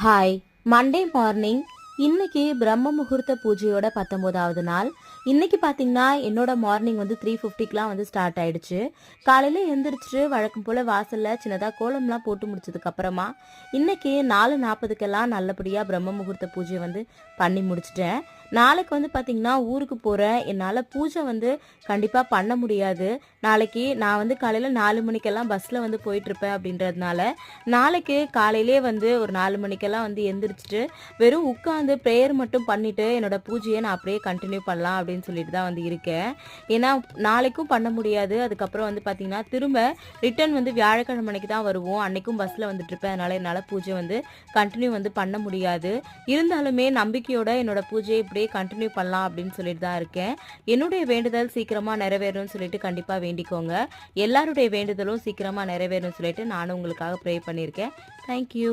Hi. Monday morning. இன்னைக்கு பிரம்ம முகூர்த்த பூஜையோட 19வது நாள். இன்னைக்கு பார்த்தீங்கன்னா என்னோட மார்னிங் வந்து 3:50க்குலாம் வந்து ஸ்டார்ட் ஆயிடுச்சு. காலையில் எழுந்திரிச்சிட்டு வழக்கம் போல் வாசலில் சின்னதாக கோலம்லாம் போட்டு முடிச்சதுக்கு அப்புறமா இன்னைக்கு 4:40க்கெல்லாம் நல்லபடியாக பிரம்ம முகூர்த்த பூஜை வந்து பண்ணி முடிச்சிட்டேன். நாளைக்கு வந்து பார்த்தீங்கன்னா ஊருக்கு போகிறேன். என்னால் பூஜை வந்து கண்டிப்பாக பண்ண முடியாது. நாளைக்கு நான் வந்து காலையில் 4 மணிக்கெல்லாம் பஸ்ஸில் வந்து போயிட்டுருப்பேன். அப்படின்றதுனால நாளைக்கு காலையிலே வந்து ஒரு 4 மணிக்கெல்லாம் வந்து எந்திரிச்சிட்டு வெறும் உட்காந்து ப்ரேயர் மட்டும் பண்ணிவிட்டு என்னோட பூஜையை நான் அப்படியே கண்டினியூ பண்ணலாம் அப்படின்னு சொல்லிட்டு தான் வந்து இருக்கேன். ஏன்னா நாளைக்கும் பண்ண முடியாது. அதுக்கப்புறம் வந்து பார்த்தீங்கன்னா திரும்ப ரிட்டர்ன் வந்து வியாழக்கிழமை மணிக்கு தான் வருவோம். அன்னைக்கும் பஸ்ஸில் வந்துட்டு இருப்பேன். அதனால் என்னால் பூஜை வந்து கண்டினியூ வந்து பண்ண முடியாது. இருந்தாலுமே நம்பிக்கையோட என்னோட பூஜையை இப்படியே கண்டினியூ பண்ணலாம் அப்படின்னு சொல்லிட்டு தான் இருக்கேன். என்னுடைய வேண்டுதல் சீக்கிரமாக நிறைவேறும்னு சொல்லிட்டு கண்டிப்பாக வேண்டிக்கோங்க. எல்லாருடைய வேண்டுதலும் சீக்கிரமாக நிறைவேறும்னு சொல்லிட்டு நானும் உங்களுக்காக ப்ரே பண்ணியிருக்கேன். தேங்க்யூ.